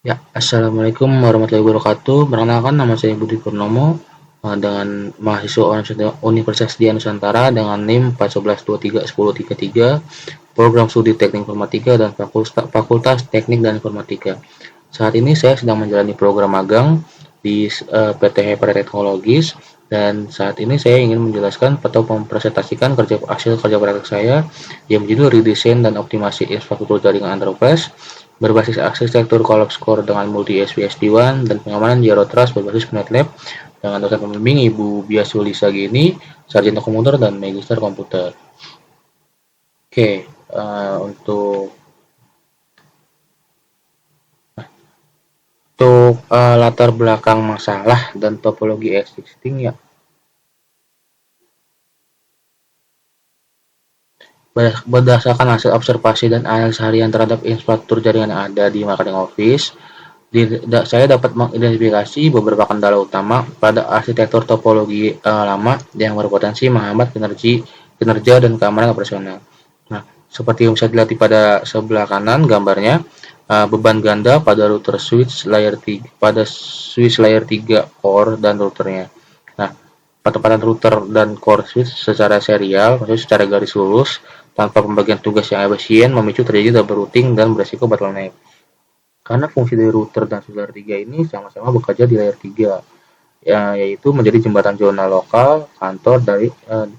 Ya, assalamualaikum warahmatullahi wabarakatuh. Perkenalkan nama saya Budi Purnomo dengan mahasiswa Universitas Dian Nusantara dengan NIM 411231033, program studi Teknik Informatika dan Fakultas Teknik dan Informatika. Saat ini saya sedang menjalani program magang di PT Hyper Teknologis dan saat ini saya ingin menjelaskan atau mempresentasikan hasil kerja praktek saya yang berjudul redesign dan optimasi infrastruktur jaringan enterprise berbasis arsitektur collapse core dengan multi SD-WAN dan pengamanan Zero Trust berbasis NetLab dengan dosen pembimbing Ibu Biasu Lisa Gini, Sarjana Komputer dan Magister Komputer. Oke, untuk latar belakang masalah dan topologi existing ya, berdasarkan hasil observasi dan analisis harian terhadap infrastruktur jaringan yang ada di marketing office, saya dapat mengidentifikasi beberapa kendala utama pada arsitektur topologi lama yang berpotensi menghambat kinerja dan keamanan operasional. Nah, seperti yang bisa dilihat pada sebelah kanan gambarnya, beban ganda pada router switch layer 3 core dan routernya. Nah, penempatan router dan core switch secara serial, maksudnya secara garis lurus, tanpa pembagian tugas yang efisien memicu terjadi double routing dan beresiko bottleneck. Karena fungsi dari router dan switch layer 3 ini sama-sama bekerja di layer 3, yaitu menjadi jembatan zona lokal, kantor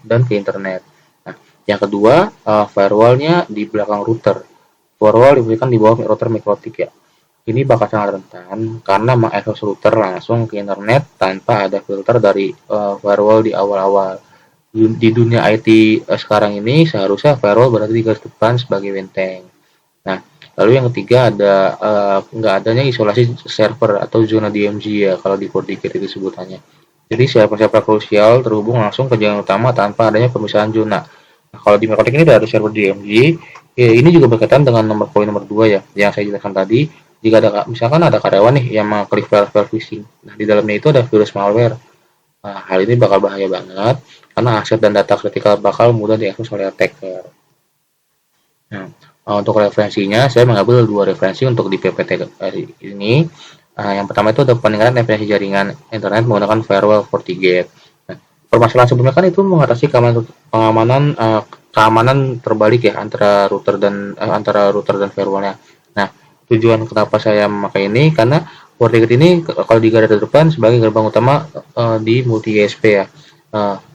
dan ke internet. Nah, yang kedua, firewallnya di belakang router. Firewall diberikan di bawah router MikroTik ya. Ini bakal sangat rentan karena mengakses router langsung ke internet tanpa ada filter dari firewall di awal-awal. Di dunia IT sekarang ini seharusnya firewall berada di garis depan sebagai benteng. Nah, lalu yang ketiga ada nggak adanya isolasi server atau zona DMZ ya kalau di FortiGate itu sebutannya. Jadi server-server krusial terhubung langsung ke jalan utama tanpa adanya pemisahan zona. Nah, kalau di Microtik ini ada server DMZ, ya ini juga berkaitan dengan poin nomor 2 ya, yang saya jelaskan tadi. Jika ada misalkan ada karyawan nih yang mengklik file phishing. Nah, di dalamnya itu ada virus malware. Nah, hal ini bakal bahaya banget karena aset dan data kritikal bakal mudah diakses oleh attacker. Nah, untuk referensinya saya mengambil dua referensi untuk di PPT ini. Yang pertama itu ada peningkatan efisiensi jaringan internet menggunakan firewall FortiGate. Nah, permasalahan sebelumnya kan itu mengatasi keamanan terbalik ya antara router dan firewallnya. Nah, tujuan kenapa saya memakai ini karena FortiGate ini kalau di garda depan sebagai gerbang utama di multi ISP ya.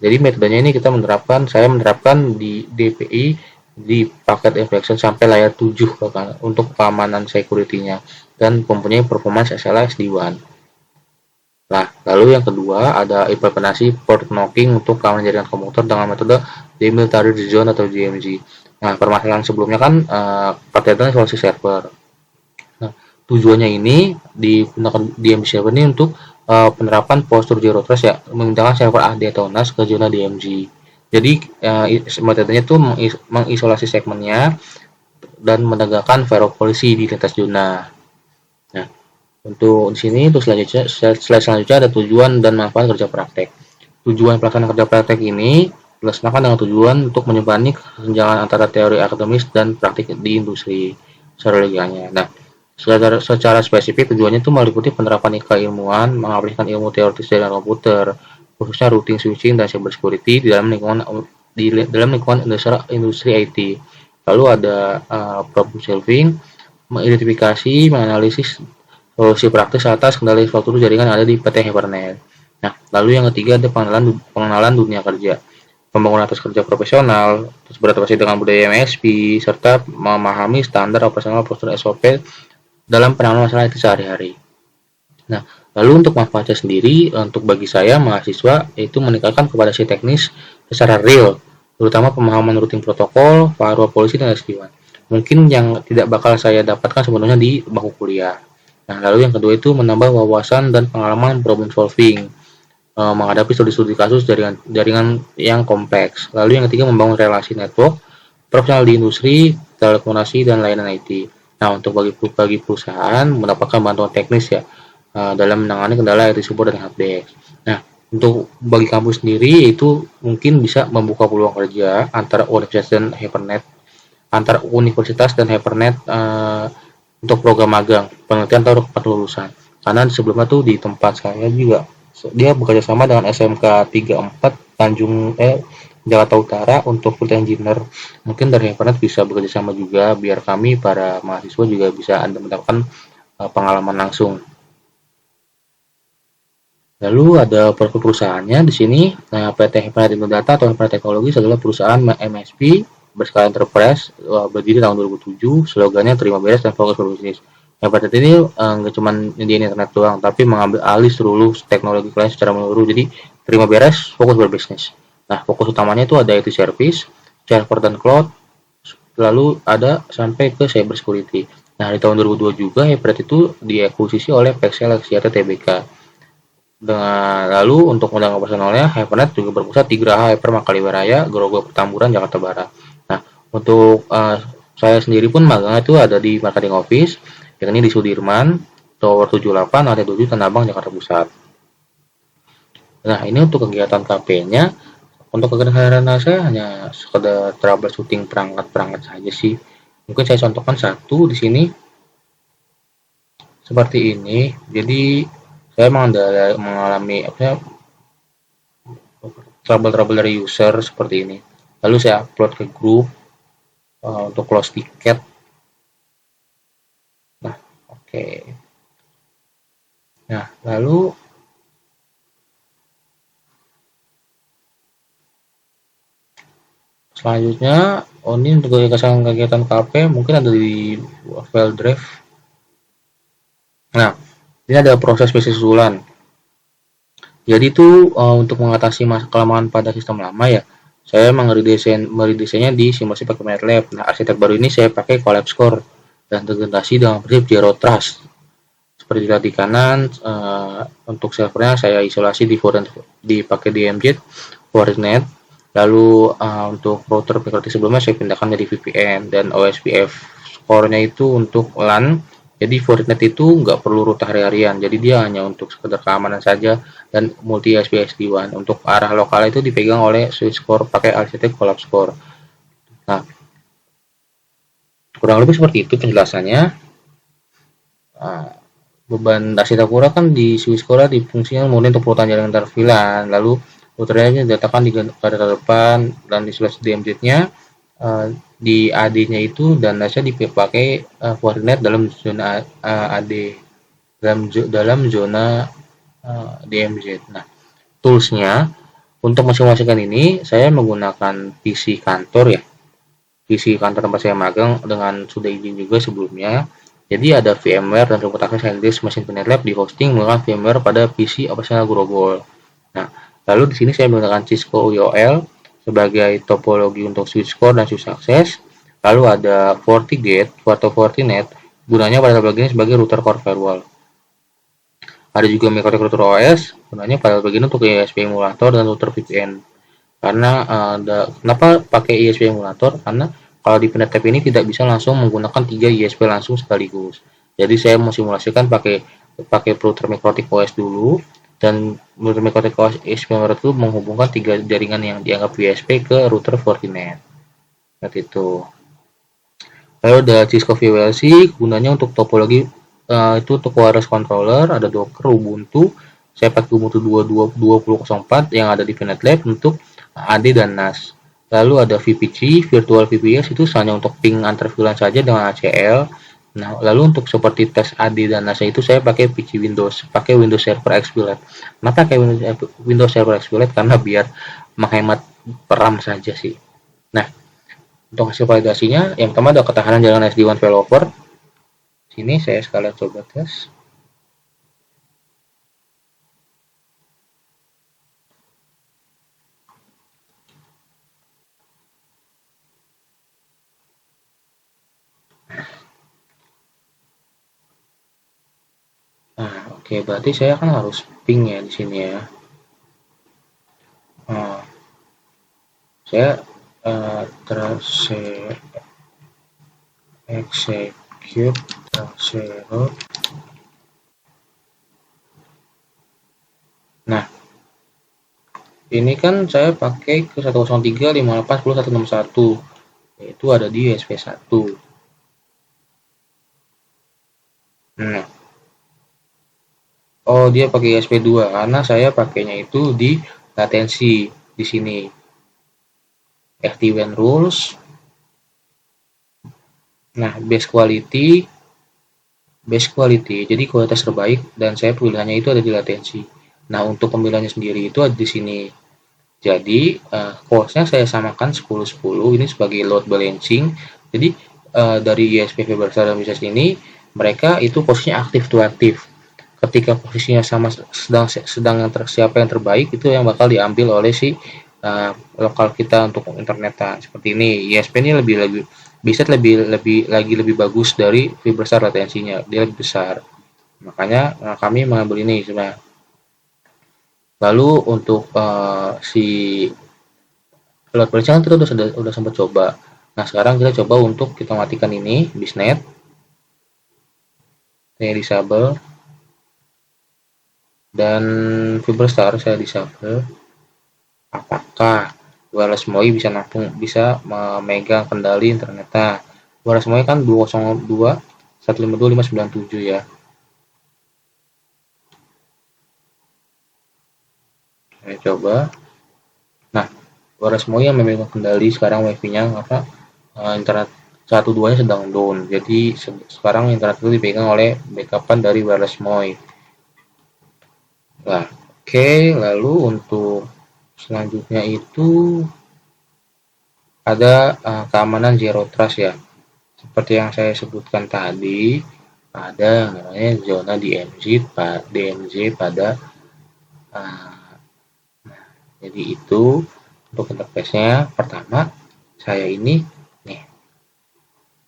Jadi metodenya ini saya menerapkan di DPI di paket infection sampai layer 7 bahkan untuk keamanan security-nya dan mempunyai performance SLA SD-WAN. Nah, lalu yang kedua ada implementasi port knocking untuk keamanan jaringan komputer dengan metode demilitarized zone atau DMZ. Nah, permasalahan sebelumnya kan pertanyaan isolasi server. Nah, tujuannya ini digunakan DMZ server ini untuk penerapan postur zero trust ya, memindahkan server AD atau NAS ke zona DMZ. Jadi metodenya itu mengisolasi segmennya dan menegakkan firewall policy di lintas zona. Nah, untuk di sini untuk selanjutnya ada tujuan dan manfaat kerja praktek. Tujuan pelaksanaan kerja praktek ini dilaksanakan dengan tujuan untuk menjembatani kesenjangan antara teori akademis dan praktik di industri secara Nah, secara spesifik tujuannya itu meliputi penerapan keilmuan, mengaplikasikan ilmu teoritis jaringan komputer, khususnya routing, switching, dan cyber security di dalam lingkungan industri IT. Lalu ada problem solving, mengidentifikasi, menganalisis solusi praktis atas kendala infrastruktur jaringan yang ada di PT Hypernet. Nah, lalu yang ketiga ada pengenalan dunia kerja, pembangunan atas kerja profesional, terus beradaptasi dengan budaya MSP, serta memahami standar operasional prosedur SOP dalam penanganan masalah itu sehari-hari. Nah, lalu untuk manfaatnya sendiri, untuk bagi saya mahasiswa itu meningkatkan kepada si teknis secara real, terutama pemahaman routing protokol, firewall policy dan SD-WAN. Mungkin yang tidak bakal saya dapatkan sebenarnya di bangku kuliah. Nah, lalu yang kedua itu menambah wawasan dan pengalaman problem solving, menghadapi studi-studi kasus jaringan yang kompleks. Lalu yang ketiga membangun relasi network profesional di industri, telekomunikasi dan layanan IT. Nah, untuk bagi perusahaan mendapatkan bantuan teknis ya dalam menangani kendala IT support dan helpdesk. Nah, untuk bagi kampus sendiri itu mungkin bisa membuka peluang kerja antara universitas dan Hypernet untuk program magang, penelitian atau kelulusan. Karena sebelumnya tuh di tempat saya juga dia bekerja sama dengan SMK 34 Jakarta Utara untuk food engineer. Mungkin dari internet bisa bekerja sama juga biar kami para mahasiswa juga bisa mendapatkan pengalaman langsung. Lalu ada perusahaannya di sini. Nah, PT Heptadet Data atau Heptadet Teknologi adalah perusahaan MSP berskala enterprise, berdiri tahun 2007. Slogannya terima beres dan fokus berbisnis. Heptadet ini nggak cuma di internet doang, tapi mengambil alih seluruh teknologi klien secara menyeluruh. Jadi terima beres, fokus berbisnis. Nah, fokus utamanya itu ada IT service, server dan cloud, lalu ada sampai ke cyber security. Nah, di tahun 2002 juga Heptadet itu diakuisisi oleh Pexel Axiata Tbk. Dengan lalu untuk undangan personalnya, Hypernet juga berpusat di Geraha Hyper Makalibaraya, Grogol Petamburan, Jakarta Barat. Nah, untuk saya sendiri pun magangnya itu ada di marketing office, yakni di Sudirman, Tower 78, lantai 7, Tanah Abang, Jakarta Pusat. Nah, ini untuk kegiatan KP-nya. Untuk kegiatan saya hanya sekedar troubleshooting perangkat-perangkat saja sih. Mungkin saya contohkan satu di sini seperti ini. Jadi saya mengalami trouble dari user seperti ini. Lalu saya upload ke grup untuk close tiket. Nah, oke. Nah, lalu selanjutnya, ini untuk kegiatan KP mungkin ada di file drive. Nah, ini ada proses bisnis susulan. Jadi itu untuk mengatasi kelemahan pada sistem lama ya, saya meredesainnya di simulasi pakai MATLAB. Nah, arsitek baru ini saya pakai Collapse Core dan integrasi dengan prinsip Zero Trust. Seperti dilihat di kanan, untuk servernya saya isolasi dipakai DMZ, Fortinet. Lalu untuk router security sebelumnya saya pindahkan jadi VPN dan OSPF. Core-nya itu untuk LAN. Jadi Fortinet itu nggak perlu router hari-harian, jadi dia hanya untuk sekedar keamanan saja dan multi ISP SD-WAN. Untuk arah lokal itu dipegang oleh switch core pakai arsitek Collapse Core. Nah, kurang lebih seperti itu penjelasannya. Nah, beban arsitektura kan di switch core difungsikan kemudian untuk perutan jaringan antar VLAN, lalu routernya didatakan di garda depan dan di slash DMZ-nya di AD-nya itu dan NAS-nya dipakai Fortinet dalam zona AD dalam zona DMZ. Nah, tools-nya untuk mensimulasikan ini saya menggunakan PC kantor ya. PC kantor tempat saya magang dengan sudah izin juga sebelumnya. Jadi ada VMware dan remote access handles mesin penetlab di hosting menggunakan VMware pada PC operasional Grogol. Nah, lalu di sini saya menggunakan Cisco UOL sebagai topologi untuk switch core dan switch access. Lalu ada FortiGate atau Fortinet gunanya pada bagian sebagai router core firewall. Ada juga Microtek Router OS gunanya pada bagian untuk ISP emulator dan router VPN. Karena kenapa pakai ISP emulator? Karena kalau di Penetlab ini tidak bisa langsung menggunakan 3 ISP langsung sekaligus. Jadi saya simulasikan pakai router Microtek OS dulu, dan router Microtek OS ISP itu menghubungkan 3 jaringan yang dianggap ISP ke router Fortinet. Seperti itu. Lalu ada Cisco VLC gunanya untuk topologi itu untuk wireless controller, ada Docker, Ubuntu. Saya pakai Ubuntu 20.04 yang ada di Penetlab untuk AD dan NAS. Lalu ada VPC, Virtual VPS itu hanya untuk ping antar VLAN saja dengan ACL. Nah, lalu untuk seperti tes AD dan NAS itu saya pakai PC Windows, pakai Windows Server Exploit. Kenapa pakai Windows Server Exploit? Karena biar menghemat RAM saja sih. Nah, untuk hasil validasinya, yang pertama ada ketahanan jaringan SD-WAN failover. Sini saya sekalian coba tes. Nah, oke, berarti saya kan harus ping ya di sini ya. Nah, saya terus execute zero. Nah, ini kan saya pakai ke 103.58.10.161, yaitu ada di USP1. Oh, dia pakai ESP2 karena saya pakainya itu di latensi di sini. FT-WAN rules. Nah, base quality. Jadi kualitas terbaik dan saya pilihannya itu ada di latensi. Nah, untuk pemilihannya sendiri itu ada di sini. Jadi, course-nya saya samakan 10-10 ini sebagai load balancing. Jadi, dari ISP Fiberstar dan Bisnis ini, mereka itu posisinya aktif to aktif. Ketika posisinya sama sedang siapa yang terbaik itu yang bakal diambil oleh si lokal kita untuk internetan seperti ini. ISP ini lebih bisa lebih bagus dari Fiberstar latensinya, dia lebih besar. Makanya kami mengambil ini sebenarnya. Lalu untuk si load balancer kita udah sempat coba. Nah, sekarang kita coba untuk kita matikan ini bisnet, saya disable dan Fiberstar saya disable. Apakah wireless MOI bisa memegang kendali internetnya? Wireless MOI kan 202 152 597 ya. Saya coba. Nah, wireless MOI yang memegang kendali sekarang wifi-nya apa internet 12-nya sedang down. Jadi sekarang internet itu dipegang oleh backupan dari wireless MOI. Nah, oke, lalu untuk selanjutnya itu ada keamanan zero trust ya. Seperti yang saya sebutkan tadi, ada namanya zona DMZ pada uh, jadi itu untuk interface-nya. Pertama, saya ini nih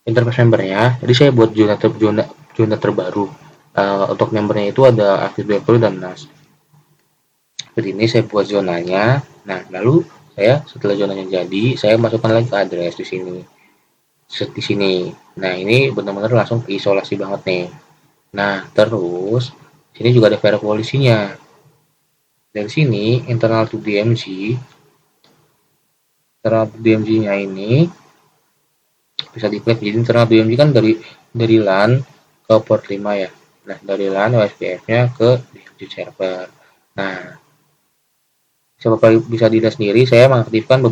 interface membernya. Jadi saya buat zona terbaru. Untuk membernya itu ada Active Directory dan NAS. Seperti ini saya buat zonanya. Nah, lalu saya setelah zonanya jadi, saya masukkan lagi ke address di sini. Di sini. Nah, ini benar-benar langsung isolasi banget nih. Nah, terus sini juga ada verif polisinya. Dari sini internal to DMZ-nya ini bisa diklik. Jadi internal to DMZ kan dari LAN ke port 5 ya. Nah, dari LAN OSPF-nya ke DMZ server. Nah, coba bisa dilihat sendiri, saya mengaktifkan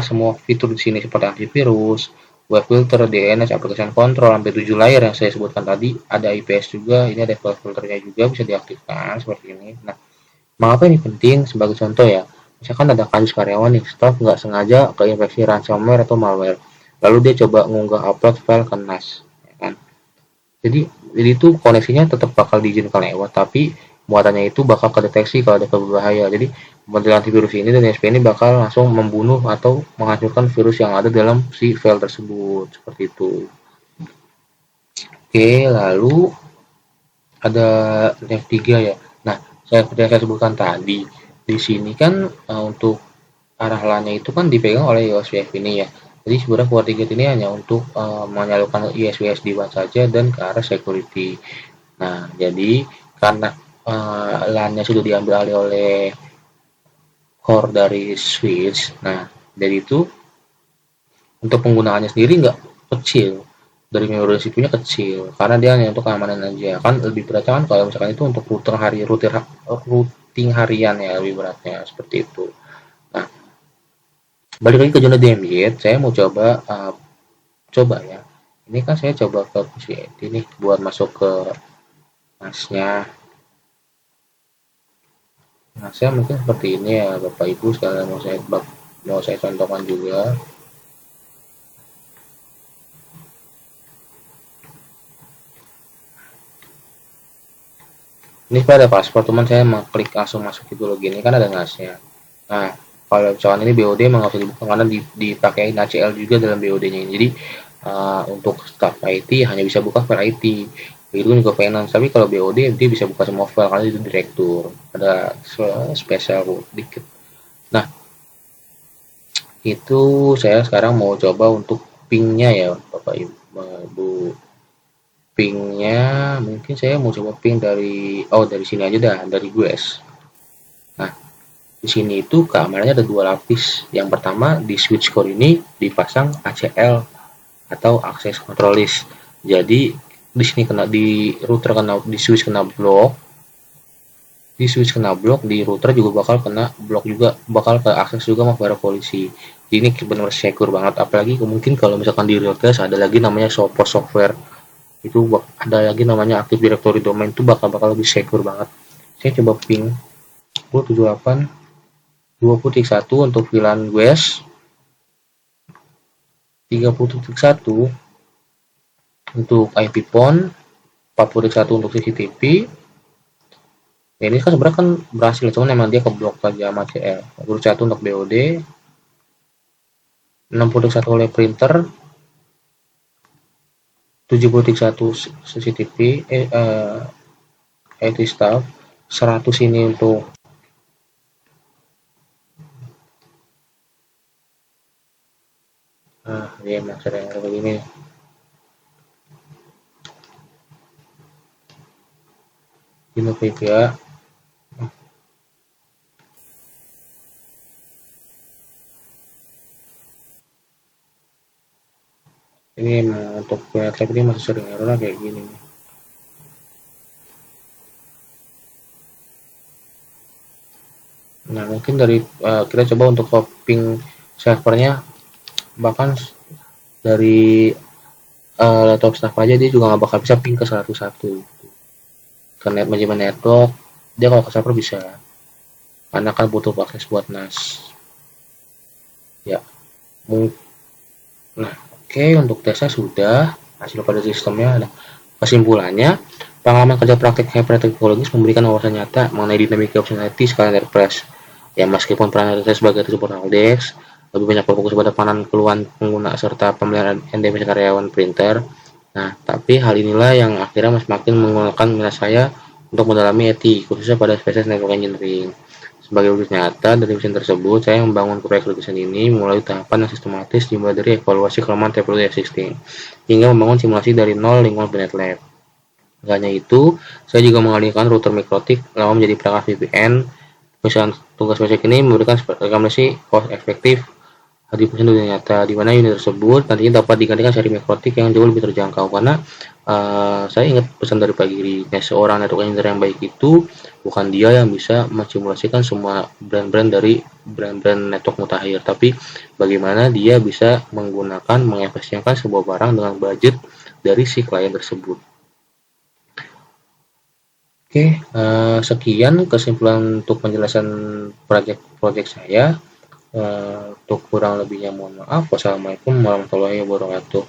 semua fitur di sini seperti antivirus, web filter, DNS, application control, sampai 7 layer yang saya sebutkan tadi, ada IPS juga, ini ada web filternya juga bisa diaktifkan seperti ini. Nah, mengapa ini penting? Sebagai contoh ya, misalkan ada kasus karyawan nih, staff nggak sengaja keinfeksi ransomware atau malware, lalu dia coba ngunggah upload file ke NAS, ya kan? Jadi itu koneksinya tetap bakal diizinkan lewat, tapi muatannya itu bakal kedeteksi kalau ada berbahaya. Jadi pembedalan antivirus ini dan ISP ini bakal langsung membunuh atau menghancurkan virus yang ada dalam si file tersebut seperti itu. Oke, lalu ada F3 ya. Nah, saya sebutkan tadi di sini kan untuk arah LAN-nya itu kan dipegang oleh USBF ini ya. Jadi sebenarnya FortiGate ini hanya untuk menyalurkan ISP/SD-WAN saja dan ke arah security. Nah, jadi karena LAN-nya sudah diambil alih oleh core dari switch. Nah, dari itu untuk penggunaannya sendiri nggak kecil. Dari memori CPU-nya kecil karena dia hanya untuk keamanan aja. Kan lebih beratnya kan kalau misalkan itu untuk routing harian ya lebih beratnya seperti itu. Nah, balik lagi ke zona DMZ, saya mau coba ya. Ini kan saya coba ke ini buat masuk ke masnya. Nah, saya mungkin seperti ini ya Bapak Ibu sekalian mau saya contohkan juga. Ini pada paspor teman saya mengklik langsung masuk itu login ini kan ada nasnya. Nah, kalau misalkan ini BOD memang harus dibuka karena dipakai ACL juga dalam BOD-nya ini. Jadi untuk staff IT hanya bisa buka file IT. Begitu juga finance. Tapi kalau BOD dia bisa buka semua file karena itu direktur. Ada spesial dikit. Nah, itu saya sekarang mau coba untuk pingnya ya Bapak Ibu. Pingnya mungkin saya mau coba ping dari sini aja dah, dari US. Nah, di sini itu keamanannya ada dua lapis. Yang pertama di switch core ini dipasang ACL atau access control list. Jadi di sini di router kena di switch kena blok, di switch kena blok, di router juga bakal kena blok juga, bakal ke akses juga sama para polisi. Jadi ini benar-benar secure banget, apalagi mungkin kalau misalkan di real case ada lagi namanya Sophos software, itu ada lagi namanya Active Directory domain, itu bakal lebih secure banget. Saya coba ping 278 20.1 untuk VLAN West, 30.1 untuk IP PON, 40.1 untuk CCTV. Ya, ini kan sebenarnya kan berhasil, cuman emang dia keblok aja sama CL. 41 untuk BOD, 60.1 oleh printer, 70.1 CCTV, IT staff, 100 ini untuk dia emang sering begini. Innovative ya. Ini emang untuk Lab ini masih sering error kayak gini. Nah, mungkin dari kita coba untuk copying servernya, bahkan dari laptop staff aja dia juga nggak bakal bisa ping ke 101. Ke manajemen network dia kalau ke server bisa, karena kan butuh akses buat NAS ya. Nah, oke, untuk tesnya sudah, hasil pada sistemnya ada. Kesimpulannya, pengalaman kerja praktik hyperteknologis memberikan wawasan nyata mengenai dinamika optionality skala enterprise. Ya, meskipun peran saya sebagai support helpdesk lebih banyak berfokus pada peranan keluhan pengguna serta pemeliharaan endemis karyawan printer. Nah, tapi hal inilah yang akhirnya semakin menggunakan minat saya untuk mendalami IT, khususnya pada spesies network engineering. Sebagai wujud nyata dari mesin tersebut, saya membangun proyek lukisan ini mulai tahapan yang sistematis dimulai dari evaluasi kelemahan teknologi existing, hingga membangun simulasi dari nol lingkungan Planet Lab. Gak hanya itu, saya juga mengalihkan router mikrotik lama menjadi perangkat VPN. Misalnya tugas proyek ini memberikan rekomendasi cost efektif di dunia nyata, di mana unit tersebut nantinya dapat digantikan seri mikrotik yang jauh lebih terjangkau. Karena saya ingat pesan dari Pak Giri, seorang network engineer yang baik itu bukan dia yang bisa mensimulasikan semua brand-brand dari brand-brand network mutakhir, tapi bagaimana dia bisa menggunakan menginvestasikan sebuah barang dengan budget dari si klien tersebut. Oke, sekian kesimpulan untuk penjelasan proyek saya. Untuk kurang lebihnya mohon maaf. Wassalamualaikum warahmatullahi wabarakatuh.